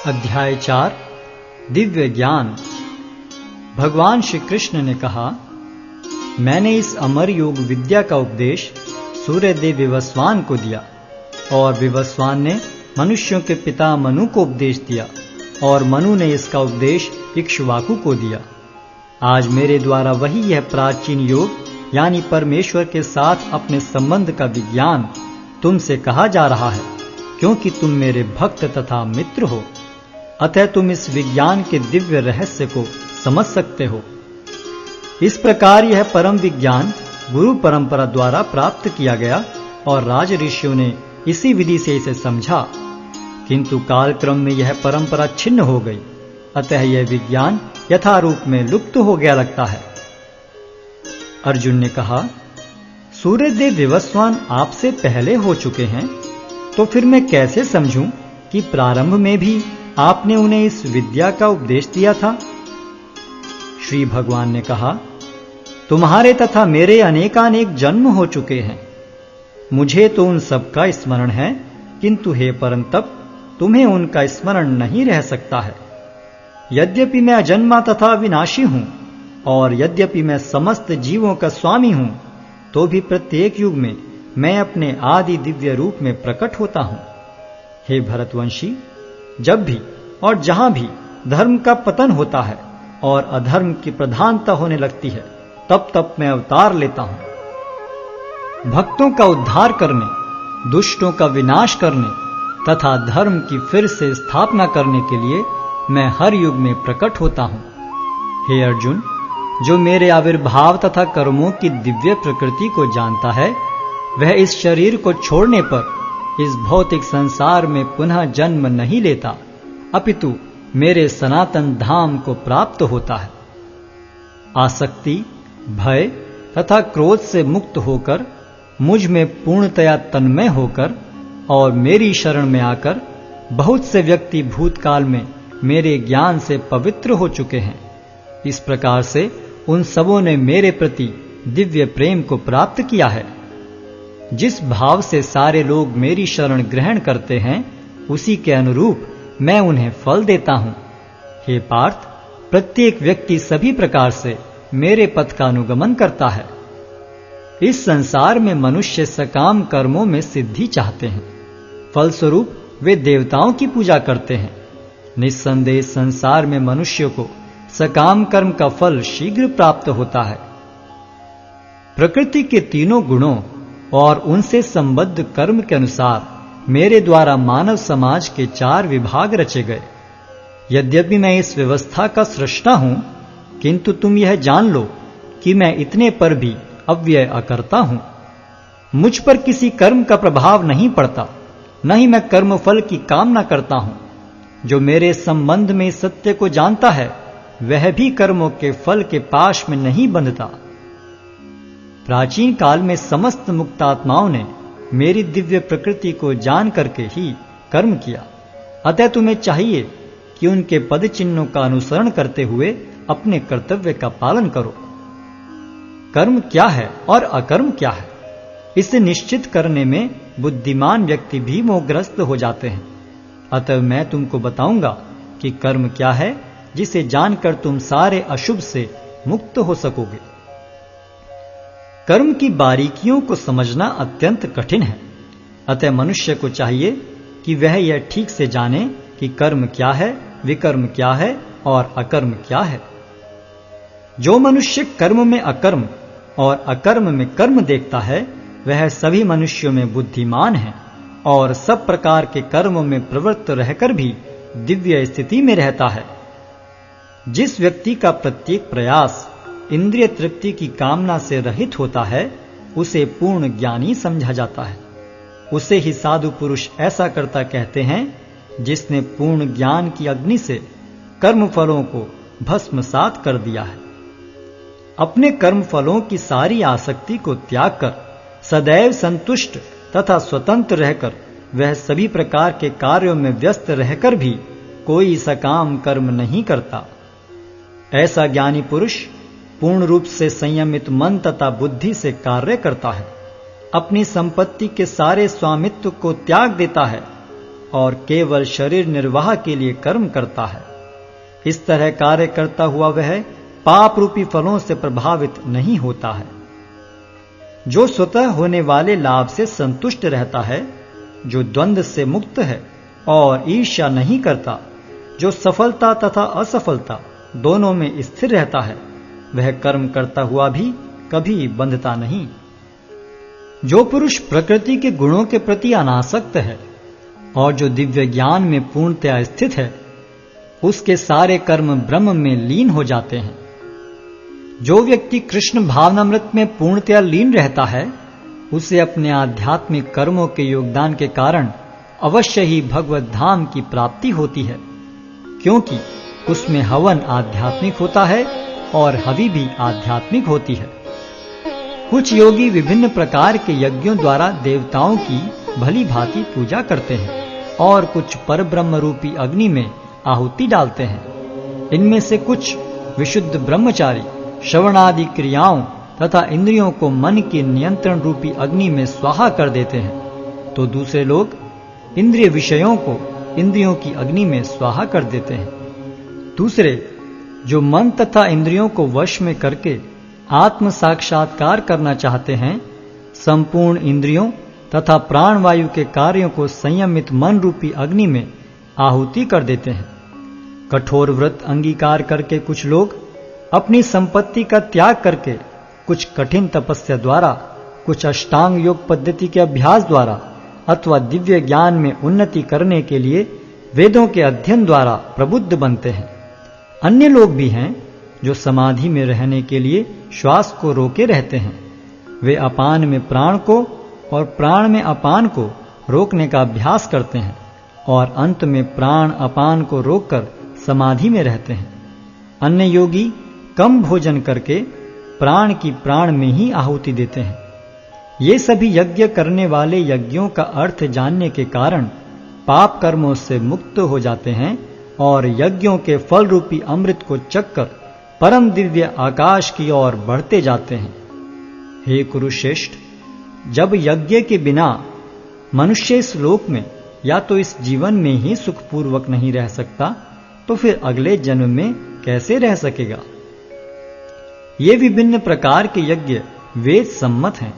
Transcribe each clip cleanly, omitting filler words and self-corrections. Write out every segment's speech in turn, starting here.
अध्याय 4 दिव्य ज्ञान। भगवान श्री कृष्ण ने कहा, मैंने इस अमर योग विद्या का उपदेश सूर्यदेव विवस्वान को दिया और विवस्वान ने मनुष्यों के पिता मनु को उपदेश दिया और मनु ने इसका उपदेश इक्ष्वाकु को दिया। आज मेरे द्वारा वही यह प्राचीन योग यानी परमेश्वर के साथ अपने संबंध का विज्ञान तुमसे कहा जा रहा है, क्योंकि तुम मेरे भक्त तथा मित्र हो। अतः तुम इस विज्ञान के दिव्य रहस्य को समझ सकते हो। इस प्रकार यह परम विज्ञान गुरु परंपरा द्वारा प्राप्त किया गया और राज ऋषियों ने इसी विधि से इसे समझा, किंतु कालक्रम में यह परंपरा छिन्न हो गई। अतः यह विज्ञान यथारूप में लुप्त हो गया लगता है। अर्जुन ने कहा, सूर्यदेव विवस्वान आपसे पहले हो चुके हैं, तो फिर मैं कैसे समझूं कि प्रारंभ में भी आपने उन्हें इस विद्या का उपदेश दिया था। श्री भगवान ने कहा, तुम्हारे तथा मेरे अनेकानेक जन्म हो चुके हैं। मुझे तो उन सबका स्मरण है, किंतु हे परंतप तुम्हें उनका स्मरण नहीं रह सकता है। यद्यपि मैं अजन्मा तथा विनाशी हूं और यद्यपि मैं समस्त जीवों का स्वामी हूं, तो भी प्रत्येक युग में मैं अपने आदि दिव्य रूप में प्रकट होता हूं। हे भरतवंशी, जब भी और जहां भी धर्म का पतन होता है और अधर्म की प्रधानता होने लगती है, तब तब मैं अवतार लेता हूं। भक्तों का उद्धार करने, दुष्टों का विनाश करने तथा धर्म की फिर से स्थापना करने के लिए मैं हर युग में प्रकट होता हूं। हे अर्जुन, जो मेरे आविर्भाव तथा कर्मों की दिव्य प्रकृति को जानता है, वह इस शरीर को छोड़ने पर इस भौतिक संसार में पुनः जन्म नहीं लेता, अपितु मेरे सनातन धाम को प्राप्त होता है। आसक्ति, भय तथा क्रोध से मुक्त होकर मुझ में पूर्णतया तन्मय होकर और मेरी शरण में आकर बहुत से व्यक्ति भूतकाल में मेरे ज्ञान से पवित्र हो चुके हैं। इस प्रकार से उन सबों ने मेरे प्रति दिव्य प्रेम को प्राप्त किया है। जिस भाव से सारे लोग मेरी शरण ग्रहण करते हैं, उसी के अनुरूप मैं उन्हें फल देता हूं। हे पार्थ, प्रत्येक व्यक्ति सभी प्रकार से मेरे पथ का अनुगमन करता है। इस संसार में मनुष्य सकाम कर्मों में सिद्धि चाहते हैं, फलस्वरूप वे देवताओं की पूजा करते हैं। निस्संदेह संसार में मनुष्य को सकाम कर्म का फल शीघ्र प्राप्त होता है। प्रकृति के तीनों गुणों और उनसे संबद्ध कर्म के अनुसार मेरे द्वारा मानव समाज के 4 विभाग रचे गए। यद्यपि मैं इस व्यवस्था का सृष्टा हूं, किंतु तुम यह जान लो कि मैं इतने पर भी अव्यय अकर्ता हूं। मुझ पर किसी कर्म का प्रभाव नहीं पड़ता, न ही मैं कर्म फल की कामना करता हूं। जो मेरे संबंध में इस सत्य को जानता है, वह भी कर्मों के फल के पाश में नहीं बंधता। प्राचीन काल में समस्त मुक्तात्माओं ने मेरी दिव्य प्रकृति को जान करके ही कर्म किया। अतः तुम्हें चाहिए कि उनके पद चिन्हों का अनुसरण करते हुए अपने कर्तव्य का पालन करो। कर्म क्या है और अकर्म क्या है, इसे निश्चित करने में बुद्धिमान व्यक्ति भी मोहग्रस्त हो जाते हैं। अतः मैं तुमको बताऊंगा कि कर्म क्या है, जिसे जानकर तुम सारे अशुभ से मुक्त हो सकोगे। कर्म की बारीकियों को समझना अत्यंत कठिन है। अतः मनुष्य को चाहिए कि वह यह ठीक से जाने कि कर्म क्या है, विकर्म क्या है और अकर्म क्या है। जो मनुष्य कर्म में अकर्म और अकर्म में कर्म देखता है, वह सभी मनुष्यों में बुद्धिमान है और सब प्रकार के कर्मों में प्रवृत्त रहकर भी दिव्य स्थिति में रहता है। जिस व्यक्ति का प्रत्येक प्रयास इंद्रिय तृप्ति की कामना से रहित होता है, उसे पूर्ण ज्ञानी समझा जाता है। उसे ही साधु पुरुष ऐसा करता कहते हैं, जिसने पूर्ण ज्ञान की अग्नि से कर्म फलों को भस्मसात कर दिया है। अपने कर्म फलों की सारी आसक्ति को त्याग कर सदैव संतुष्ट तथा स्वतंत्र रहकर वह सभी प्रकार के कार्यों में व्यस्त रहकर भी कोई सकाम कर्म नहीं करता। ऐसा ज्ञानी पुरुष पूर्ण रूप से संयमित मन तथा बुद्धि से कार्य करता है, अपनी संपत्ति के सारे स्वामित्व को त्याग देता है और केवल शरीर निर्वाह के लिए कर्म करता है। इस तरह कार्य करता हुआ वह पाप रूपी फलों से प्रभावित नहीं होता है। जो स्वतः होने वाले लाभ से संतुष्ट रहता है, जो द्वंद्व से मुक्त है और ईर्ष्या नहीं करता, जो सफलता तथा असफलता दोनों में स्थिर रहता है, वह कर्म करता हुआ भी कभी बंधता नहीं। जो पुरुष प्रकृति के गुणों के प्रति अनासक्त है और जो दिव्य ज्ञान में पूर्णतया स्थित है, उसके सारे कर्म ब्रह्म में लीन हो जाते हैं। जो व्यक्ति कृष्ण भावनामृत में पूर्णतया लीन रहता है, उसे अपने आध्यात्मिक कर्मों के योगदान के कारण अवश्य ही भगवत धाम की प्राप्ति होती है, क्योंकि उसमें हवन आध्यात्मिक होता है और हवि भी आध्यात्मिक होती है। कुछ योगी विभिन्न प्रकार के यज्ञों द्वारा देवताओं की भली भांति पूजा करते हैं और कुछ परब्रह्म रूपी अग्नि में आहुति डालते हैं। इनमें से कुछ विशुद्ध ब्रह्मचारी श्रवणादि क्रियाओं तथा इंद्रियों को मन के नियंत्रण रूपी अग्नि में स्वाहा कर देते हैं, तो दूसरे लोग इंद्रिय विषयों को इंद्रियों की अग्नि में स्वाहा कर देते हैं। दूसरे जो मन तथा इंद्रियों को वश में करके आत्म साक्षात्कार करना चाहते हैं, संपूर्ण इंद्रियों तथा प्राणवायु के कार्यों को संयमित मन रूपी अग्नि में आहुति कर देते हैं। कठोर व्रत अंगीकार करके कुछ लोग अपनी संपत्ति का त्याग करके, कुछ कठिन तपस्या द्वारा, कुछ अष्टांग योग पद्धति के अभ्यास द्वारा अथवा दिव्य ज्ञान में उन्नति करने के लिए वेदों के अध्ययन द्वारा प्रबुद्ध बनते हैं। अन्य लोग भी हैं जो समाधि में रहने के लिए श्वास को रोके रहते हैं। वे अपान में प्राण को और प्राण में अपान को रोकने का अभ्यास करते हैं और अंत में प्राण अपान को रोककर समाधि में रहते हैं। अन्य योगी कम भोजन करके प्राण की प्राण में ही आहुति देते हैं। ये सभी यज्ञ करने वाले यज्ञों का अर्थ जानने के कारण पाप कर्मों से मुक्त हो जाते हैं और यज्ञों के फल रूपी अमृत को चखकर परम दिव्य आकाश की ओर बढ़ते जाते हैं। हे कुरुश्रेष्ठ, जब यज्ञ के बिना मनुष्य इस लोक में या तो इस जीवन में ही सुखपूर्वक नहीं रह सकता, तो फिर अगले जन्म में कैसे रह सकेगा। ये विभिन्न प्रकार के यज्ञ वेद सम्मत हैं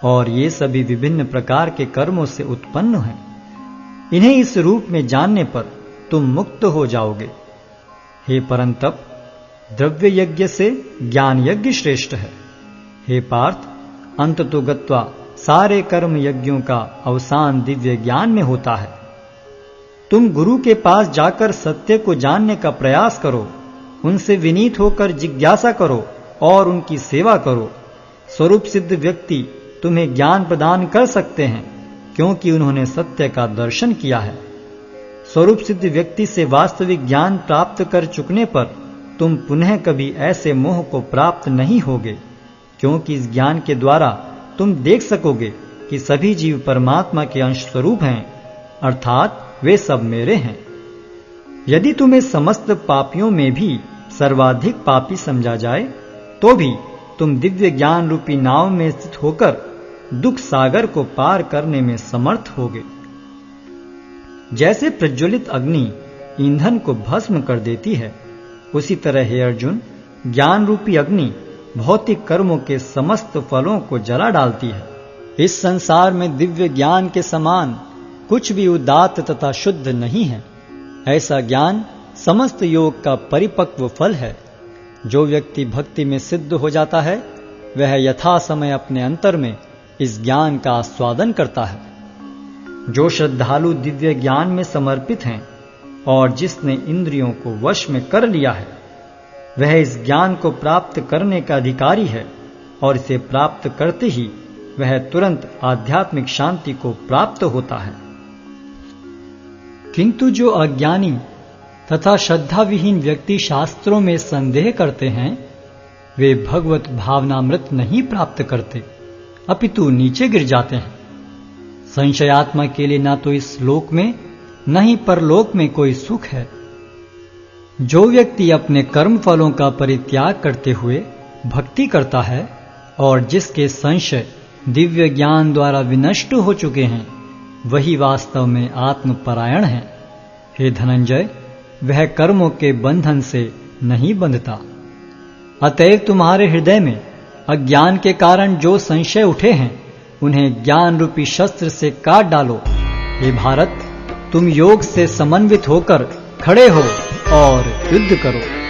और ये सभी विभिन्न प्रकार के कर्मों से उत्पन्न हैं। इन्हें इस रूप में जानने पर तुम मुक्त हो जाओगे। हे परंतप, द्रव्य यज्ञ से ज्ञान यज्ञ श्रेष्ठ है। हे पार्थ, अंततो गत्वा सारे कर्म यज्ञों का अवसान दिव्य ज्ञान में होता है। तुम गुरु के पास जाकर सत्य को जानने का प्रयास करो, उनसे विनीत होकर जिज्ञासा करो और उनकी सेवा करो। स्वरूप सिद्ध व्यक्ति तुम्हें ज्ञान प्रदान कर सकते हैं, क्योंकि उन्होंने सत्य का दर्शन किया है। स्वरूप सिद्ध व्यक्ति से वास्तविक ज्ञान प्राप्त कर चुकने पर तुम पुनः कभी ऐसे मोह को प्राप्त नहीं होगे, क्योंकि इस ज्ञान के द्वारा तुम देख सकोगे कि सभी जीव परमात्मा के अंश स्वरूप हैं, अर्थात वे सब मेरे हैं। यदि तुम्हें समस्त पापियों में भी सर्वाधिक पापी समझा जाए, तो भी तुम दिव्य ज्ञान रूपी नाव में स्थित होकर दुख सागर को पार करने में समर्थ होगे। जैसे प्रज्वलित अग्नि ईंधन को भस्म कर देती है, उसी तरह हे अर्जुन, ज्ञान रूपी अग्नि भौतिक कर्मों के समस्त फलों को जला डालती है। इस संसार में दिव्य ज्ञान के समान कुछ भी उदात्त तथा शुद्ध नहीं है। ऐसा ज्ञान समस्त योग का परिपक्व फल है। जो व्यक्ति भक्ति में सिद्ध हो जाता है, वह यथा समय अपने अंतर में इस ज्ञान का आस्वादन करता है। जो श्रद्धालु दिव्य ज्ञान में समर्पित हैं और जिसने इंद्रियों को वश में कर लिया है, वह इस ज्ञान को प्राप्त करने का अधिकारी है और इसे प्राप्त करते ही वह तुरंत आध्यात्मिक शांति को प्राप्त होता है। किंतु जो अज्ञानी तथा श्रद्धा विहीन व्यक्ति शास्त्रों में संदेह करते हैं, वे भगवत भावनामृत नहीं प्राप्त करते, अपितु नीचे गिर जाते हैं। संशयात्मा के लिए न तो इस लोक में न ही परलोक में कोई सुख है। जो व्यक्ति अपने कर्म फलों का परित्याग करते हुए भक्ति करता है और जिसके संशय दिव्य ज्ञान द्वारा विनष्ट हो चुके हैं, वही वास्तव में आत्मपरायण है। हे धनंजय, वह कर्मों के बंधन से नहीं बंधता। अतएव तुम्हारे हृदय में अज्ञान के कारण जो संशय उठे हैं, उन्हें ज्ञान रूपी शस्त्र से काट डालो। हे भारत, तुम योग से समन्वित होकर खड़े हो और युद्ध करो।